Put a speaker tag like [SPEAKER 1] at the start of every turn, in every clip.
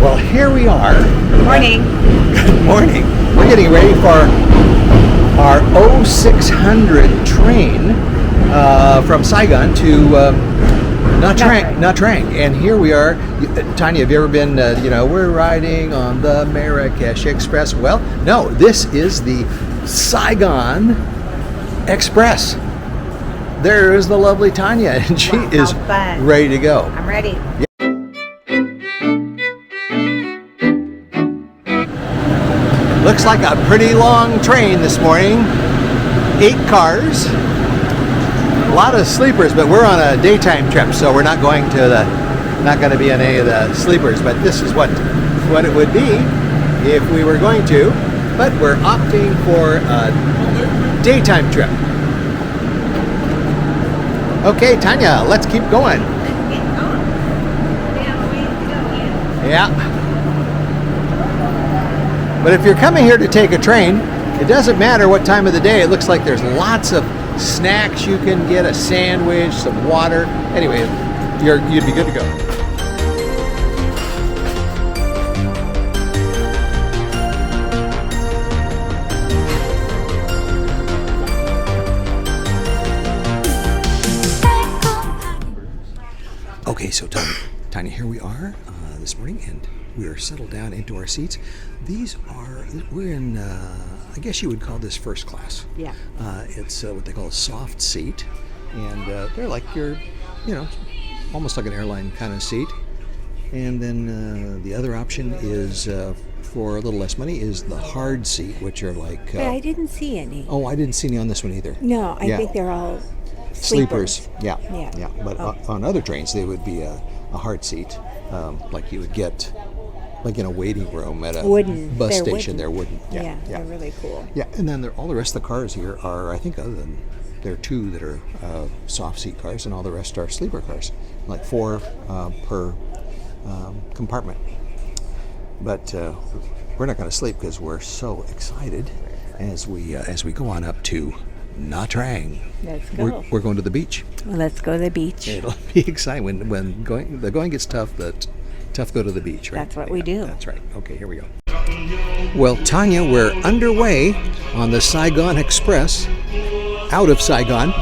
[SPEAKER 1] Well, here we are.
[SPEAKER 2] Morning.
[SPEAKER 1] Good morning. We're getting ready for our 0600 train from Saigon to Nha Trang. And here we are. Tanya, have you ever been, we're riding on the Marrakesh Express? Well, no, this is the Saigon Express. There is the lovely Tanya, and she is ready to go.
[SPEAKER 2] I'm ready.
[SPEAKER 1] Yeah. Looks like a pretty long train this morning. 8 cars. A lot of sleepers, but we're on a daytime trip, so we're not going to be on any of the sleepers. But this is what it would be if we were going to. But we're opting for a daytime trip. Okay, Tanya, let's keep going. Yeah. But if you're coming here to take a train, it doesn't matter what time of the day. It looks like there's lots of snacks you can get, a sandwich, some water. Anyway, you'd be good to go. Okay, so Tanya, here we are this morning, and we are settled down into our seats. We're in, I guess you would call this first class.
[SPEAKER 2] Yeah.
[SPEAKER 1] It's what they call a soft seat, and they're like your, almost like an airline kind of seat. And then the other option is, for a little less money, is the hard seat, which are like...
[SPEAKER 2] but I didn't see any.
[SPEAKER 1] Oh, I didn't see any on this one either.
[SPEAKER 2] No, I think they're all sleepers.
[SPEAKER 1] Yeah. But
[SPEAKER 2] Oh.
[SPEAKER 1] on other trains, they would be a hard seat, like you would get, like in a waiting room at a bus station. They're wooden.
[SPEAKER 2] Yeah, they're really cool.
[SPEAKER 1] Yeah, and then all the rest of the cars here are, I think, other than there are 2 that are soft seat cars, and all the rest are sleeper cars, like 4 per compartment. But we're not going to sleep because we're so excited as we go on up to Nha Trang.
[SPEAKER 2] Let's go.
[SPEAKER 1] We're going to the beach.
[SPEAKER 2] Well, let's go to the beach.
[SPEAKER 1] It'll be exciting when the going gets tough. But tough to go to the beach, right?
[SPEAKER 2] That's what we do.
[SPEAKER 1] That's right. Okay, here we go. Well, Tanya, we're underway on the Saigon Express out of Saigon,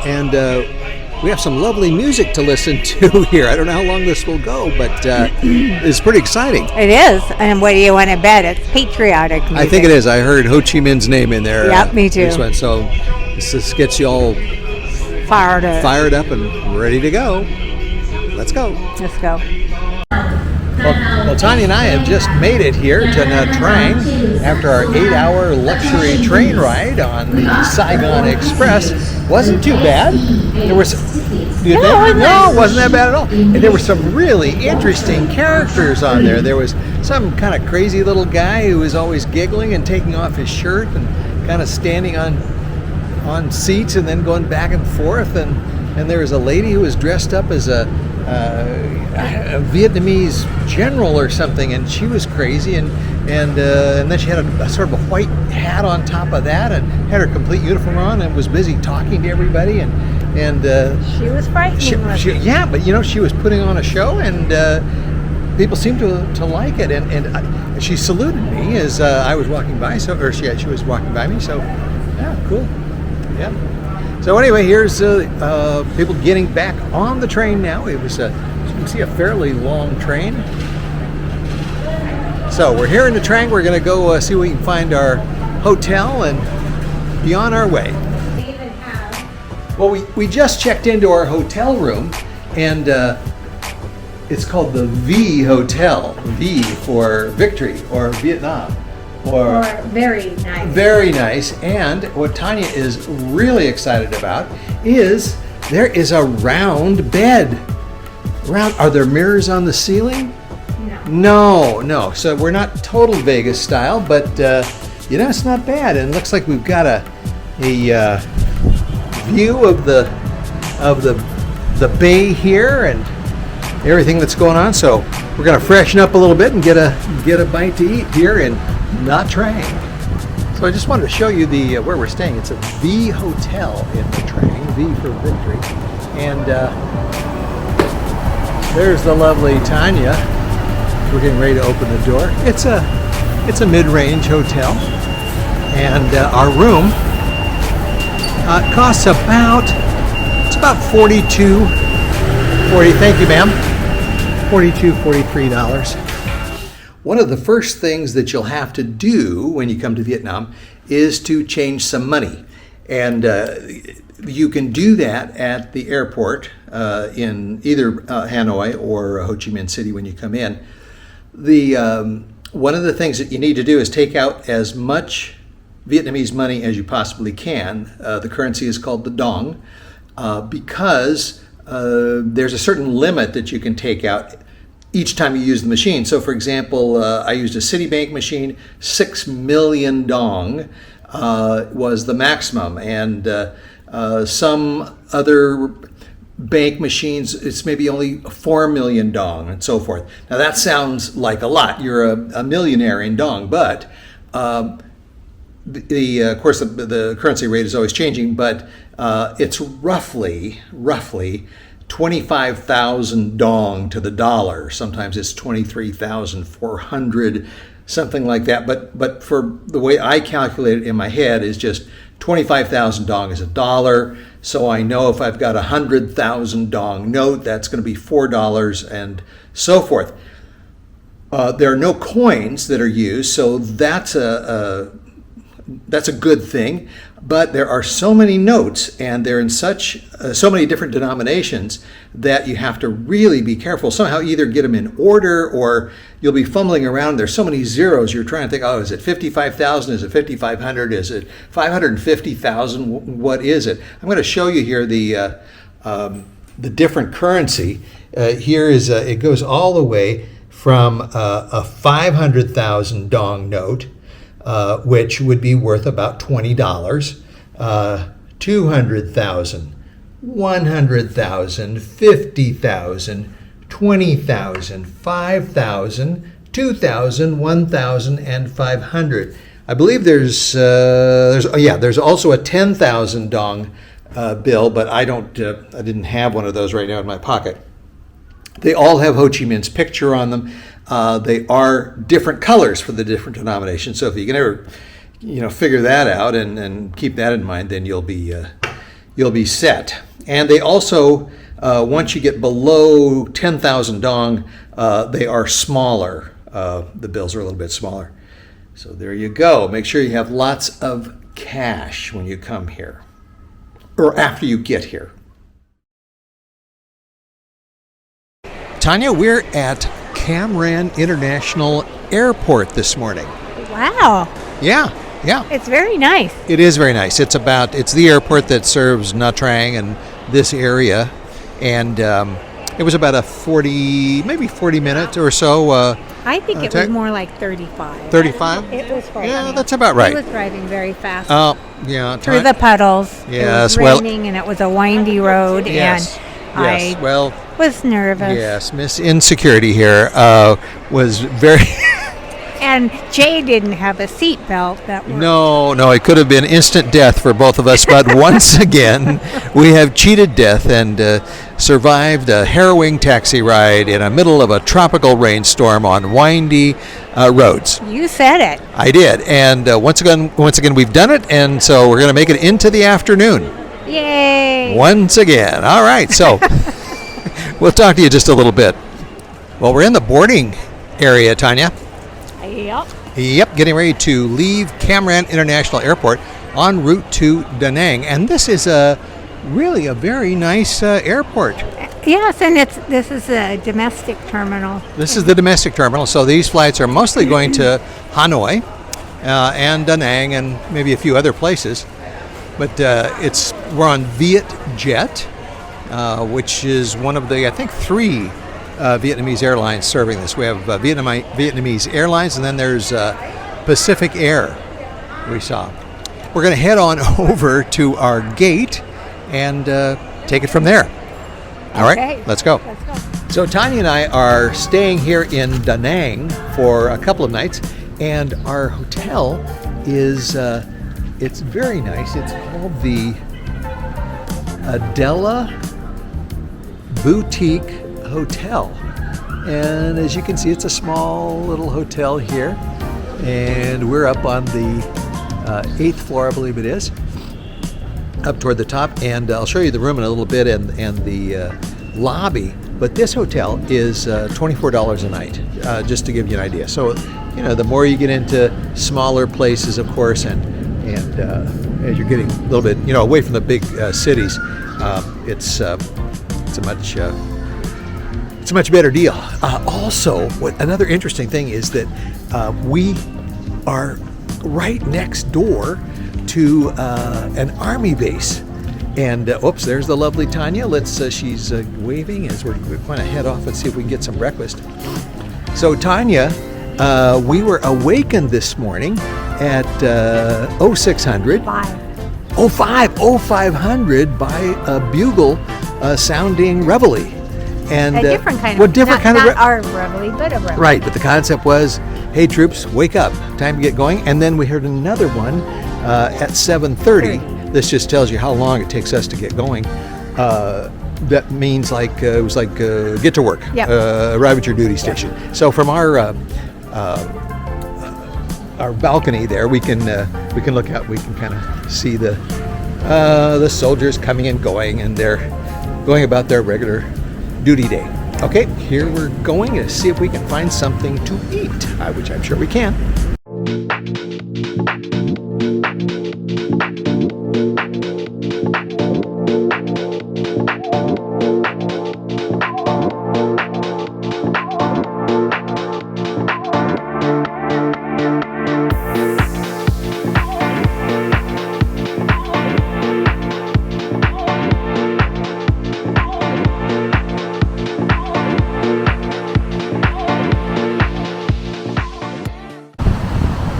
[SPEAKER 1] and we have some lovely music to listen to here. I don't know how long this will go, but it's pretty exciting.
[SPEAKER 2] It is. And what do you want to bet? It's patriotic music.
[SPEAKER 1] I think it is. I heard Ho Chi Minh's name in there.
[SPEAKER 2] Yep, me too.
[SPEAKER 1] This one. So this gets you all
[SPEAKER 2] fired up
[SPEAKER 1] and ready to go. Let's go.
[SPEAKER 2] Let's go.
[SPEAKER 1] Well, Tanya and I have just made it here to Nha Trang after our 8-hour luxury train ride on the Saigon Express. Wasn't too bad. There was, no, it wasn't that bad at all. And there were some really interesting characters on there. There was some kind of crazy little guy who was always giggling and taking off his shirt and kind of standing on seats and then going back and forth. And there was a lady who was dressed up as a Vietnamese general or something, and she was crazy, and then she had a sort of a white hat on top of that, and had her complete uniform on, and was busy talking to everybody, and
[SPEAKER 2] she was frightening.
[SPEAKER 1] Yeah, but she was putting on a show, and people seemed to like it, and she saluted me as I was walking by, she was walking by me, so yeah, cool, yeah. So anyway, here's people getting back on the train now. It was, as you can see, a fairly long train. So we're here in the Trang. We're going to go see if we can find our hotel and be on our way. Well, we just checked into our hotel room, and it's called the V Hotel. V for Victory or Vietnam. Or
[SPEAKER 2] very nice.
[SPEAKER 1] Very nice. And what Tanya is really excited about is there is a round bed. Are there mirrors on the ceiling? No. So we're not total Vegas style, but it's not bad. And it looks like we've got a view of the bay here and everything that's going on. So we're gonna freshen up a little bit and get a bite to eat here in Nha Trang. So I just wanted to show you where we're staying. It's a V Hotel in Nha Trang, V for Victory. And there's the lovely Tanya. We're getting ready to open the door. It's a mid-range hotel, and our room costs about $42.40. Thank you, ma'am. $43. One of the first things that you'll have to do when you come to Vietnam is to change some money, and you can do that at the airport in either Hanoi or Ho Chi Minh City when you come in. One of the things that you need to do is take out as much Vietnamese money as you possibly can. The currency is called the dong, because there's a certain limit that you can take out each time you use the machine. So for example, I used a Citibank machine. 6 million dong was the maximum, and some other bank machines, it's maybe only 4 million dong and so forth. Now that sounds like a lot. You're a millionaire in dong, but of course the currency rate is always changing, but it's roughly 25,000 dong to the dollar. Sometimes it's 23,400, something like that. But for the way I calculate it in my head is just 25,000 dong is $1. So I know if I've got a 100,000 dong note, that's going to be $4 and so forth. There are no coins that are used, so that's a good thing. But there are so many notes, and they're in so many different denominations that you have to really be careful. Somehow either get them in order, or you'll be fumbling around. There's so many zeros. You're trying to think, oh, is it 55,000? Is it 5,500? Is it 550,000? What is it? I'm going to show you here the different currency. Here is it goes all the way from a 500,000 dong note, which would be worth about $20, 200,000, 100,000, 50,000, 20,000, 5,000, 2,000, 1,000, and 500. I believe there's also a 10,000 dong bill, but I didn't have one of those right now in my pocket. They all have Ho Chi Minh's picture on them. They are different colors for the different denominations. So if you can ever, figure that out and keep that in mind, then you'll be set. And they also, once you get below 10,000 dong, they are smaller. The bills are a little bit smaller. So there you go. Make sure you have lots of cash when you come here, or after you get here. Tanya, we're at Cam Ranh International Airport this morning.
[SPEAKER 2] Wow.
[SPEAKER 1] Yeah.
[SPEAKER 2] It's very nice.
[SPEAKER 1] It is very nice. It's the airport that serves Nha Trang and this area, and it was about maybe 40 minutes or so.
[SPEAKER 2] I think it was more like 35.
[SPEAKER 1] 35?
[SPEAKER 2] It was far.
[SPEAKER 1] Yeah, that's about right.
[SPEAKER 2] He was driving very fast.
[SPEAKER 1] Oh, yeah.
[SPEAKER 2] Through the puddles.
[SPEAKER 1] Yes.
[SPEAKER 2] It was raining, and it was a windy road.
[SPEAKER 1] Yes.
[SPEAKER 2] And
[SPEAKER 1] Yes.
[SPEAKER 2] I
[SPEAKER 1] Well.
[SPEAKER 2] was nervous.
[SPEAKER 1] Yes. Miss Insecurity here was very.
[SPEAKER 2] And Jay didn't have a seat belt that worked.
[SPEAKER 1] No, it could have been instant death for both of us. But once again, we have cheated death and survived a harrowing taxi ride in the middle of a tropical rainstorm on windy roads.
[SPEAKER 2] You said it.
[SPEAKER 1] I did, and once again, we've done it, and so we're going to make it into the afternoon.
[SPEAKER 2] Yay!
[SPEAKER 1] Once again. All right, so we'll talk to you just a little bit. Well, we're in the boarding area, Tanya. Yep, getting ready to leave Cam Ranh International Airport en route to Danang, and this is really a very nice airport.
[SPEAKER 2] Yes, and this is a domestic terminal.
[SPEAKER 1] This is the domestic terminal, so these flights are mostly going to Hanoi and Danang and maybe a few other places. But we're on VietJet, which is one of the, I think, 3 Vietnamese airlines serving this. We have Vietnamese Airlines, and then there's Pacific Air we saw. We're going to head on over to our gate and take it from there. All right, let's go. So Tanya and I are staying here in Danang for a couple of nights, and our hotel is, it's very nice. It's called the Adela Boutique Hotel. And as you can see, it's a small little hotel here. And we're up on the 8th floor, I believe it is, up toward the top. And I'll show you the room in a little bit and the lobby. But this hotel is $24 a night, just to give you an idea. So, you know, the more you get into smaller places, of course, and as you're getting a little bit, you know, away from the big cities, it's a much better deal. Also, another interesting thing is that we are right next door to an army base. And oops, there's the lovely Tanya. She's waving as we're going to head off and see if we can get some breakfast. So Tanya, we were awakened this morning at 0600. 0500 by a bugle sounding reveille. And
[SPEAKER 2] a different kind of,
[SPEAKER 1] well, different kind
[SPEAKER 2] not
[SPEAKER 1] of
[SPEAKER 2] our reveille, but a reveille.
[SPEAKER 1] Right, but the concept was, hey troops, wake up, time to get going. And then we heard another one at 7:30. This just tells you how long it takes us to get going. That means like it was like get to work,
[SPEAKER 2] yep.
[SPEAKER 1] Arrive at your duty station. Yep. So from our balcony there, we can look out. We can kind of see the soldiers coming and going, and they're going about their regular duty day. Okay, here we're going to see if we can find something to eat, which I'm sure we can.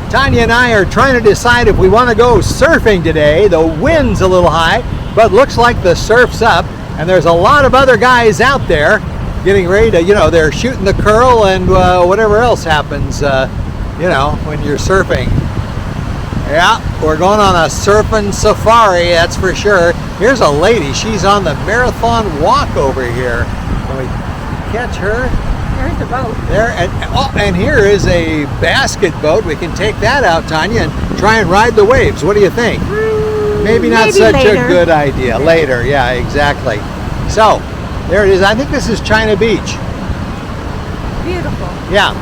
[SPEAKER 1] Tanya and I are trying to decide if we want to go surfing today. The wind's a little high, but looks like the surf's up, and there's a lot of other guys out there getting ready to, you know, they're shooting the curl and whatever else happens, you know, when you're surfing. Yeah, we're going on a surfing safari, that's for sure. Here's a lady, she's on the marathon walk over here. Can we catch her?
[SPEAKER 2] There's a boat.
[SPEAKER 1] There, and here is a basket boat. We can take that out, Tanya, and try and ride the waves. What do you think? Maybe not such
[SPEAKER 2] later.
[SPEAKER 1] a good idea. Later, yeah, exactly. So, there it is. I think this is China Beach.
[SPEAKER 2] Beautiful.
[SPEAKER 1] Yeah,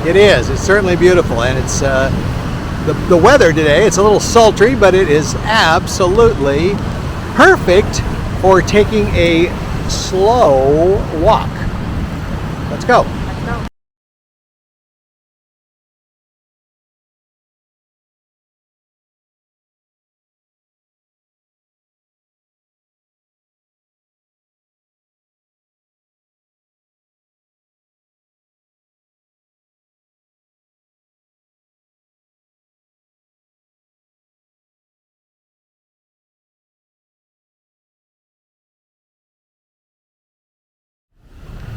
[SPEAKER 1] it is. It's certainly beautiful, and it's the weather today. It's a little sultry, but it is absolutely perfect for taking a slow walk. Let's go.
[SPEAKER 2] Let's go.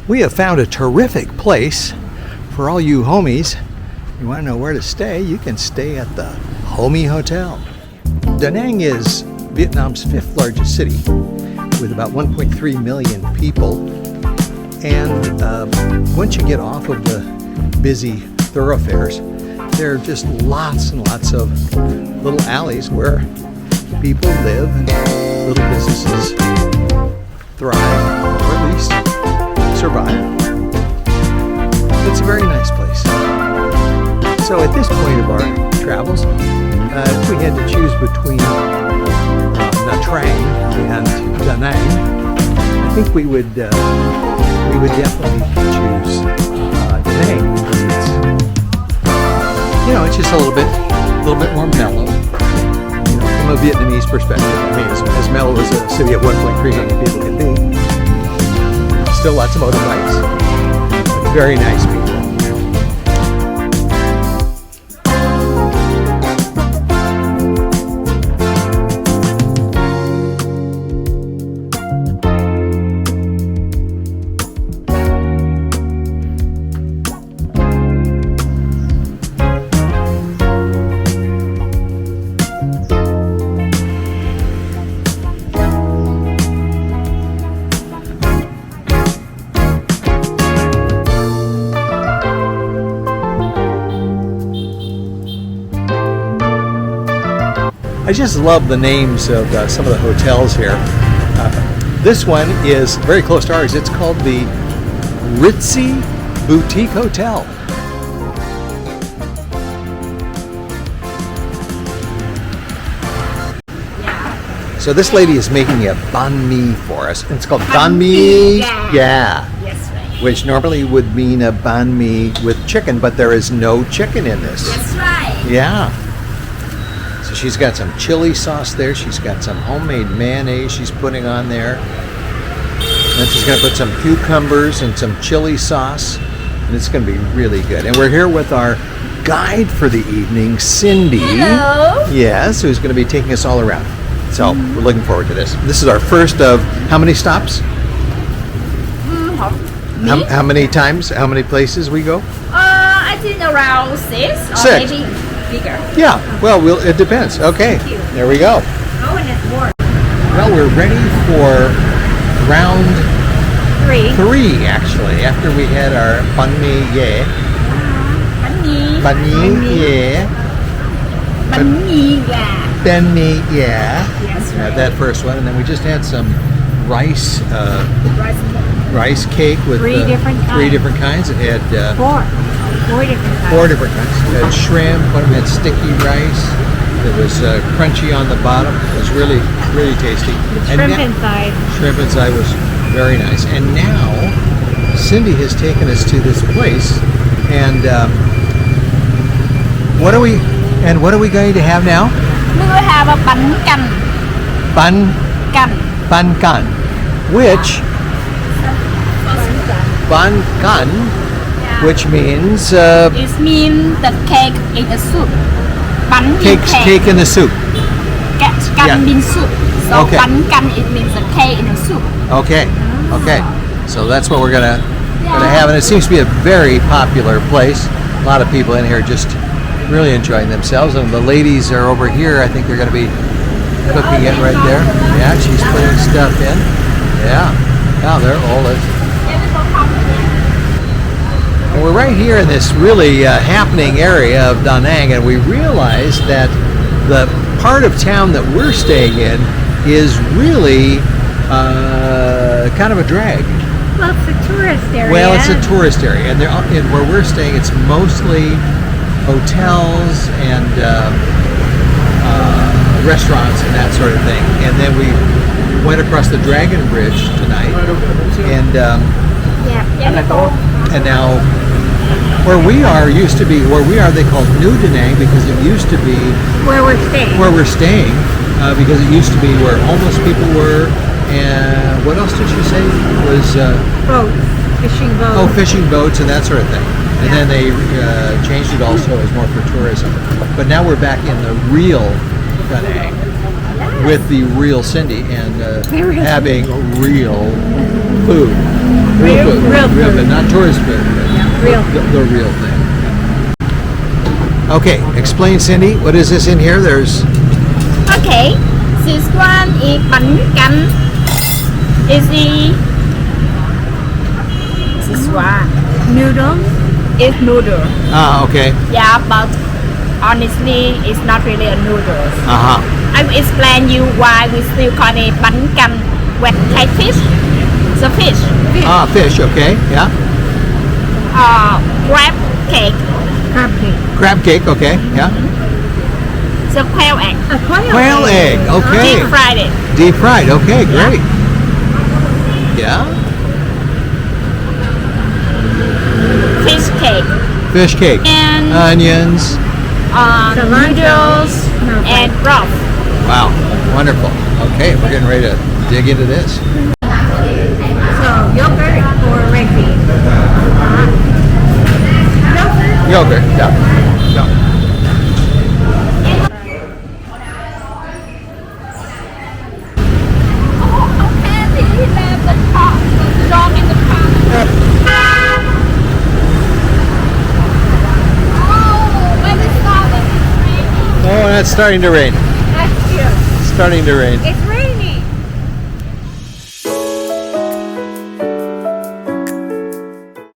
[SPEAKER 1] We have found a terrific place for all you homies. You want to know where to stay? You can stay at the Homie Hotel. Danang is Vietnam's 5th largest city with about 1.3 million people. And once you get off of the busy thoroughfares, there are just lots and lots of little alleys where people live and little businesses thrive, or at least survive. It's a very nice place. So at this point of our travels, if we had to choose between Nha Trang and Danang, I think we would definitely choose Danang. It's just a little bit more mellow. From a Vietnamese perspective, I mean, as mellow as a city of 1.3 million people can be. Still lots of motorbikes. Very nice people. I just love the names of some of the hotels here. This one is very close to ours. It's called the Ritzy Boutique Hotel. So this lady is making a banh mi for us. It's called banh mi. Yeah.
[SPEAKER 3] Yes, right.
[SPEAKER 1] Which normally would mean a banh mi with chicken, but there is no chicken in this.
[SPEAKER 3] That's right.
[SPEAKER 1] Yeah. So she's got some chili sauce there. She's got some homemade mayonnaise she's putting on there. Then she's going to put some cucumbers and some chili sauce. And it's going to be really good. And we're here with our guide for the evening, Cindy.
[SPEAKER 3] Hello.
[SPEAKER 1] Yes, who's going to be taking us all around. So we're looking forward to this. This is our first of how many stops? How many times? How many places we go?
[SPEAKER 3] I think around 6 or
[SPEAKER 1] 6.
[SPEAKER 3] maybe bigger.
[SPEAKER 1] Yeah. Well, it depends. Okay.
[SPEAKER 3] Thank you.
[SPEAKER 1] There we go.
[SPEAKER 3] Oh, and it's more.
[SPEAKER 1] Well, we're ready for round
[SPEAKER 2] 3.
[SPEAKER 1] 3, actually. After we had our banh mi ye. Banh mi ye.
[SPEAKER 3] Bánh mì gà.
[SPEAKER 1] Banh mi yeah.
[SPEAKER 3] Yes, right.
[SPEAKER 1] That first one, and then we just had some rice
[SPEAKER 3] Rice cake.
[SPEAKER 1] rice cake with
[SPEAKER 2] 3 different
[SPEAKER 1] three
[SPEAKER 2] kinds.
[SPEAKER 1] different kinds. It had
[SPEAKER 2] 4 different kinds.
[SPEAKER 1] 4 different kinds. It had shrimp. One of them had sticky rice. It was crunchy on the bottom. It was really, really tasty. And
[SPEAKER 2] Shrimp
[SPEAKER 1] na-
[SPEAKER 2] inside.
[SPEAKER 1] Shrimp inside was very nice. And now Cindy has taken us to this place, and what are we going to have now?
[SPEAKER 3] We will have a bánh canh.
[SPEAKER 1] Ban kan, which ban kan, which means
[SPEAKER 3] It means the cake in the soup. Bánh means
[SPEAKER 1] cake in the soup.
[SPEAKER 3] Canh
[SPEAKER 1] Yeah.
[SPEAKER 3] means soup. So
[SPEAKER 1] Okay.
[SPEAKER 3] bánh canh it means the cake in the soup.
[SPEAKER 1] Okay, okay. So that's what we're gonna have, and it seems to be a very popular place. A lot of people in here just really enjoying themselves, and the ladies are over here. I think they're going to be cooking it right there. Yeah, she's putting stuff in. Yeah, they're all it. And we're right here in this really happening area of Danang, and we realized that the part of town that we're staying in is really kind of a drag.
[SPEAKER 2] Well, it's a tourist area.
[SPEAKER 1] Well, it's a tourist area, and where we're staying, it's mostly hotels and restaurants and that sort of thing. And then we went across the Dragon Bridge tonight, and now where we are they call New Danang, because it used to be
[SPEAKER 2] where we're staying.
[SPEAKER 1] Because it used to be where homeless people were. And what else did she say was
[SPEAKER 2] Boats. Fishing boats.
[SPEAKER 1] Oh, fishing boats and that sort of thing. And then they changed it also as more for tourism. But now we're back in the real Danang with the real Cindy and having real food. Real food, but not tourist food. But the real thing. Okay, explain, Cindy. What is this in here? There's
[SPEAKER 3] Okay, this one is bánh canh. This one
[SPEAKER 2] Noodles.
[SPEAKER 3] is noodle.
[SPEAKER 1] Okay.
[SPEAKER 3] Yeah, but honestly, it's not really a noodle. I will explain you why we still call it bánh canh with catfish. The fish.
[SPEAKER 1] Fish. Okay. Yeah.
[SPEAKER 3] Crab cake.
[SPEAKER 1] Crab cake. Okay. Yeah.
[SPEAKER 3] The quail egg.
[SPEAKER 1] Quail egg. Okay.
[SPEAKER 3] Deep fried it.
[SPEAKER 1] Deep fried. Okay. Great. Yeah.
[SPEAKER 3] Fish cake.
[SPEAKER 1] Fish cake.
[SPEAKER 3] And
[SPEAKER 1] Onions.
[SPEAKER 3] Noodles and broth.
[SPEAKER 1] Wow. Wonderful. Okay, we're getting ready to dig into this.
[SPEAKER 2] So yogurt or red bean?
[SPEAKER 1] Yogurt. Yeah. Oh, it's starting to rain. Starting to rain.
[SPEAKER 2] It's